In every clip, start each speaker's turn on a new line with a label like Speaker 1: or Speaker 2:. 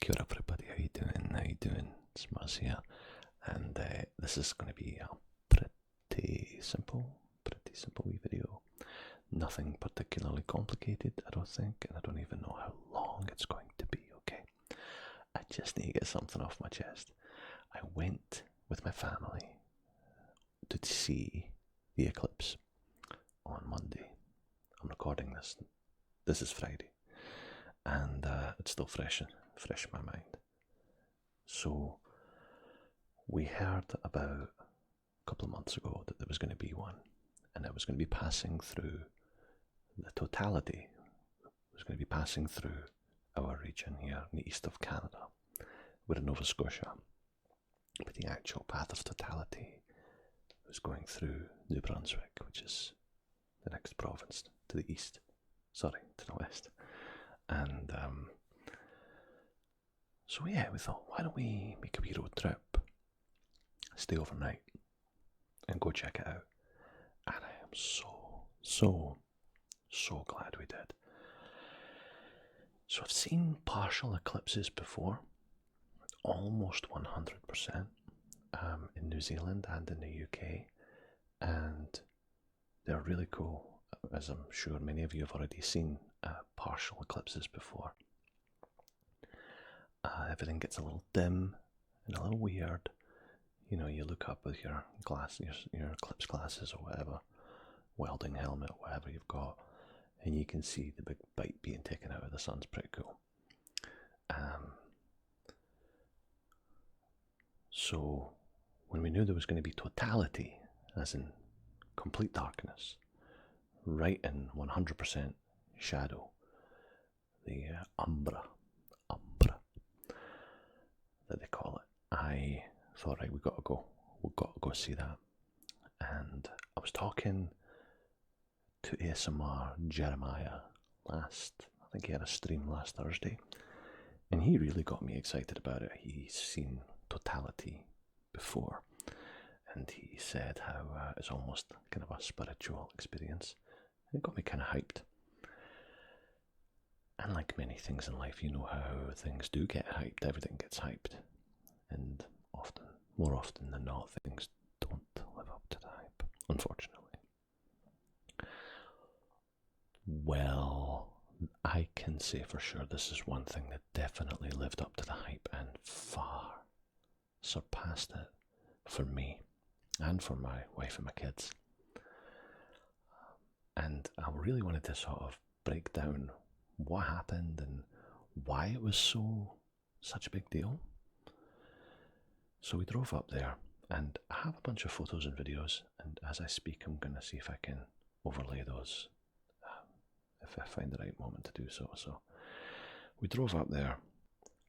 Speaker 1: Kia ora everybody, how you doing? How you doing? It's Muzz here, and this is going to be a pretty simple wee video. Nothing particularly complicated, I don't think, and I don't even know how long it's going to be, okay? I just need to get something off my chest. I went with my family to see the Eclipse on Monday. I'm recording this. This is Friday, and it's still fresh in my mind. So we heard about a couple of months ago that there was going to be one, and it was going to be passing through the Totality. It was going to be passing through our region here in the east of Canada. We're in Nova Scotia, but the actual path of Totality was going through New Brunswick, which is the next province to the east. Sorry, to the west. And so yeah, we thought, why don't we make a wee road trip, stay overnight, and go check it out. And I am so glad we did. So I've seen partial eclipses before, almost 100%, in New Zealand and in the UK, and they're really cool, as I'm sure many of you have already seen partial eclipses before. Everything gets a little dim and a little weird. You know, you look up with your eclipse glasses or whatever, welding helmet, whatever you've got, and you can see the big bite being taken out of the sun's pretty cool. So when we knew there was going to be totality, as in complete darkness, right in 100% shadow, the umbra that they call it, I thought, right, we've got to go see that. And I was talking to ASMR Jeremiah I think he had a stream last Thursday, and he really got me excited about it. He's seen Totality before, and he said how it's almost kind of a spiritual experience. It got me kind of hyped. And like many things in life, you know how things do get hyped, everything gets hyped. And more often than not, things don't live up to the hype, unfortunately. Well, I can say for sure this is one thing that definitely lived up to the hype and far surpassed it for me and for my wife and my kids. And I really wanted to sort of break down what happened and why it was such a big deal. So we drove up there, and I have a bunch of photos and videos, and as I speak I'm going to see if I can overlay those, if I find the right moment to do so. So we drove up there.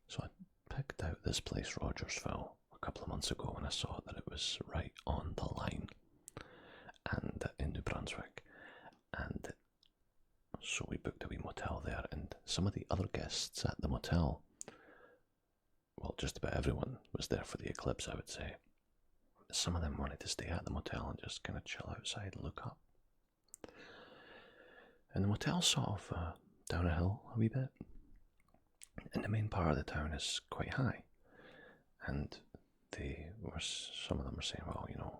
Speaker 1: So I picked out this place, Rogersville, a couple of months ago when I saw that it was right on the line, and in New Brunswick. And so we booked a wee motel there, and some of the other guests at the motel, well, just about everyone was there for the eclipse, I would say. Some of them wanted to stay at the motel and just kind of chill outside and look up. And the motel's sort of down a hill a wee bit, and the main part of the town is quite high. And some of them were saying, well, you know,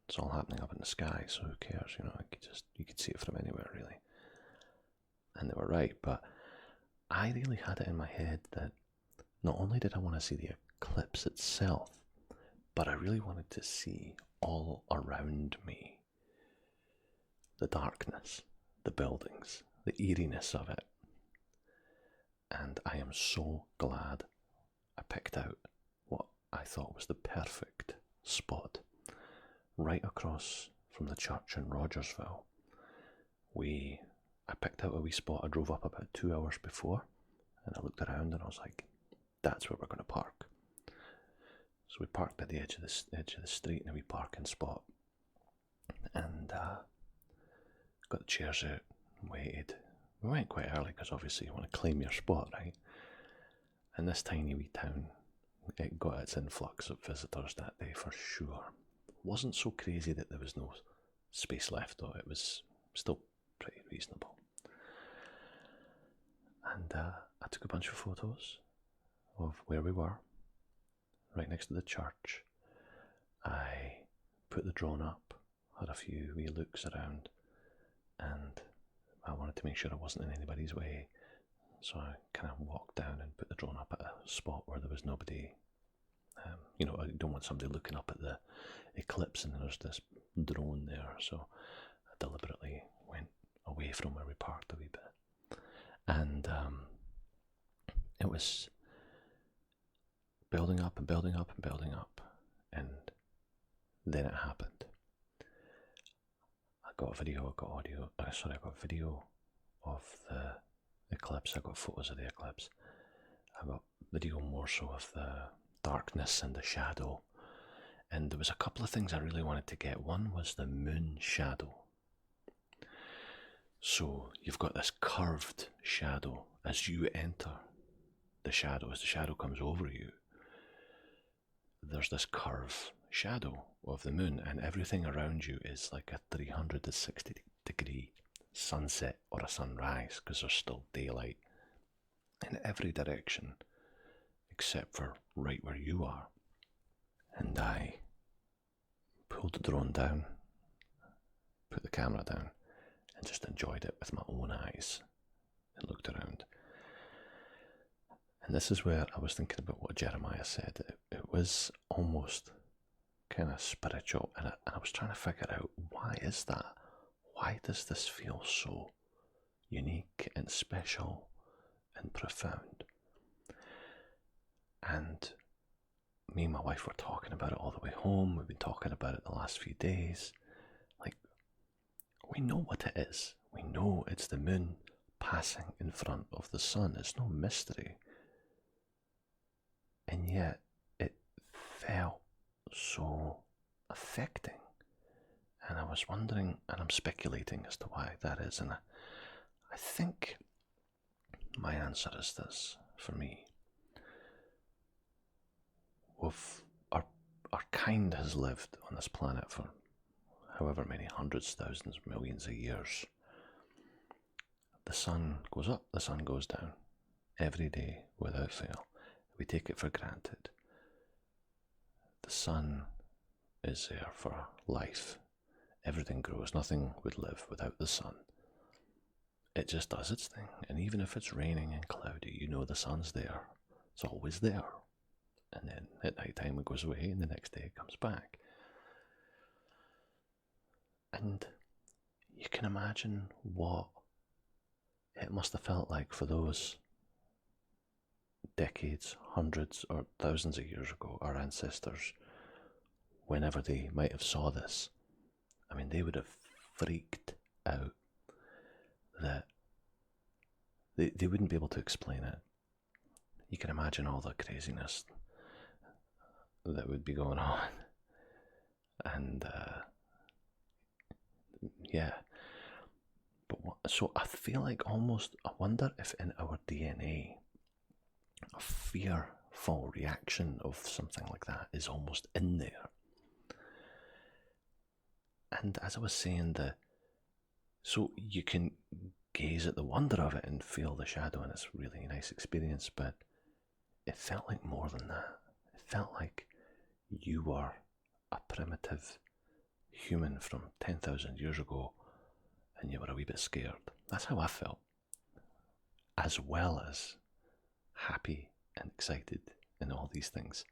Speaker 1: it's all happening up in the sky, so who cares, you know, you could see it from anywhere, really. And they were right, but I really had it in my head that not only did I want to see the eclipse itself, but I really wanted to see all around me. The darkness, the buildings, the eeriness of it. And I am so glad I picked out what I thought was the perfect spot, right across from the church in Rogersville. I picked out a wee spot. I drove up about 2 hours before, and I looked around and I was like, that's where we're going to park. So we parked at the edge of the street in a wee parking spot, and got the chairs out and waited. We went quite early because obviously you want to claim your spot, right? And this tiny wee town, it got its influx of visitors that day for sure. It wasn't so crazy that there was no space left, though. It was still pretty reasonable. And I took a bunch of photos of where we were, right next to the church. I put the drone up, had a few wee looks around, and I wanted to make sure I wasn't in anybody's way. So I kind of walked down and put the drone up at a spot where there was nobody. You know, I don't want somebody looking up at the Eclipse and there's this drone there. So I deliberately went away from where we parked a wee bit. And it was building up and building up and building up. And then it happened. I got a video, I got audio, I got video of the eclipse, I got photos of the eclipse, I got video more so of the darkness and the shadow, and there was a couple of things I really wanted to get. One was the moon shadow. So you've got this curved shadow as you enter the shadow, as the shadow comes over you, there's this curve shadow of the moon, and everything around you is like a 360-degree sunset or a sunrise, because there's still daylight in every direction except for right where you are. And I pulled the drone down, put the camera down, and just enjoyed it with my own eyes and looked around. And this is where I was thinking about what Jeremiah said. It was almost kind of spiritual, and I was trying to figure out, why is that? Why does this feel so unique and special and profound? And me and my wife were talking about it all the way home. We've been talking about it the last few days. Like, we know what it is. We know it's the moon passing in front of the sun. It's no mystery. And yet it felt so affecting. And I was wondering, and I'm speculating as to why that is. And I think my answer is this for me. Our kind has lived on this planet for however many hundreds, thousands, millions of years. The sun goes up, the sun goes down, every day without fail. We take it for granted. The sun is there for life. Everything grows. Nothing would live without the sun. It just does its thing. And even if it's raining and cloudy, you know the sun's there. It's always there. And then at night time it goes away, and the next day it comes back. And you can imagine what it must have felt like for those decades, hundreds or thousands of years ago, our ancestors, whenever they might have saw this. I mean, they would have freaked out that they wouldn't be able to explain it. You can imagine all the craziness that would be going on. And yeah, but so I feel like almost, I wonder if in our DNA a fearful reaction of something like that is almost in there. And as I was saying, so you can gaze at the wonder of it and feel the shadow, and it's a really nice experience, but it felt like more than that. It felt like you were a primitive human from 10,000 years ago and you were a wee bit scared. That's how I felt, as well as happy and excited and all these things.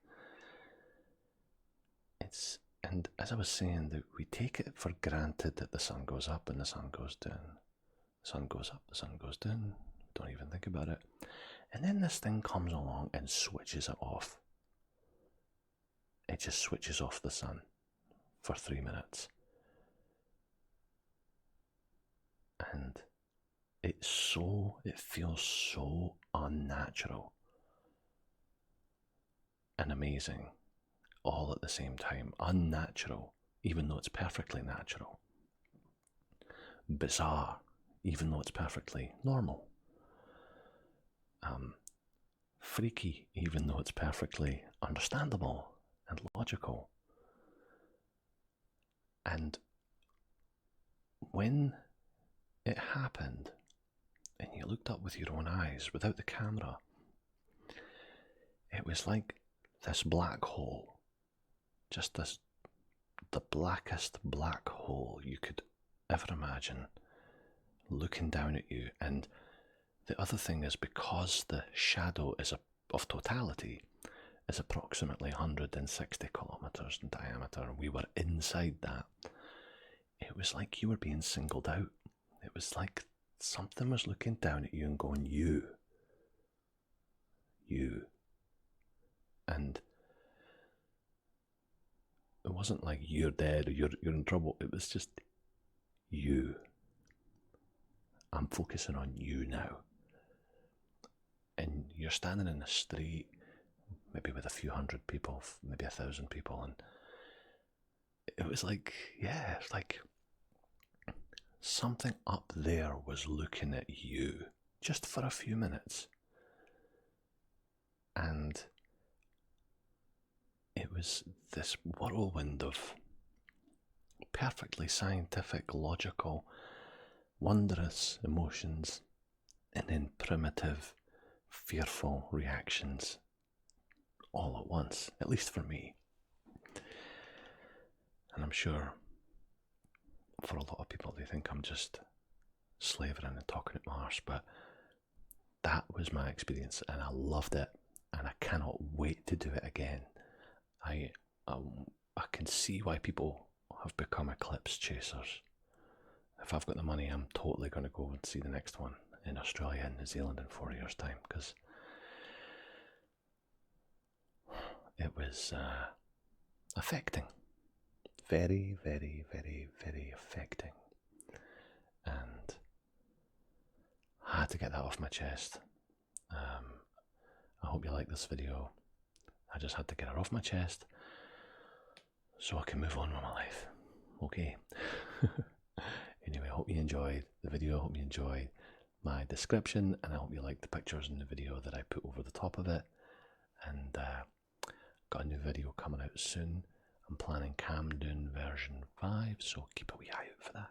Speaker 1: And as I was saying, that we take it for granted that the sun goes up and the sun goes down. The sun goes up, the sun goes down. Don't even think about it. And then this thing comes along and switches it off. It just switches off the sun for 3 minutes. And it feels so unnatural and amazing all at the same time. Unnatural, even though it's perfectly natural. Bizarre, even though it's perfectly normal. Freaky, even though it's perfectly understandable and logical. And when it happened, and you looked up with your own eyes, without the camera, it was like this black hole, just the blackest black hole you could ever imagine, looking down at you. And the other thing is, because the shadow of totality is approximately 160 kilometers in diameter, and we were inside that, it was like you were being singled out. It was like something was looking down at you and going, you. And it wasn't like you're dead or you're in trouble. It was just you. I'm focusing on you now. And you're standing in the street, maybe with a few hundred people, maybe 1,000 people, and it was like, yeah, it's like something up there was looking at you just for a few minutes. And it was this whirlwind of perfectly scientific, logical, wondrous emotions, and then primitive, fearful reactions all at once, at least for me. And I'm sure for a lot of people they think I'm just slavering and talking at my arse, but that was my experience and I loved it, and I cannot wait to do it again. I can see why people have become Eclipse chasers. If I've got the money, I'm totally going to go and see the next one in Australia and New Zealand in 4 years' time, because it was affecting. Very, very, very, very affecting. And I had to get that off my chest. I hope you like this video. I just had to get it off my chest so I can move on with my life. Okay. Anyway, I hope you enjoyed the video. I hope you enjoyed my description, and I hope you liked the pictures in the video that I put over the top of it. And got a new video coming out soon. I'm planning Camden version 5, so keep a wee eye out for that.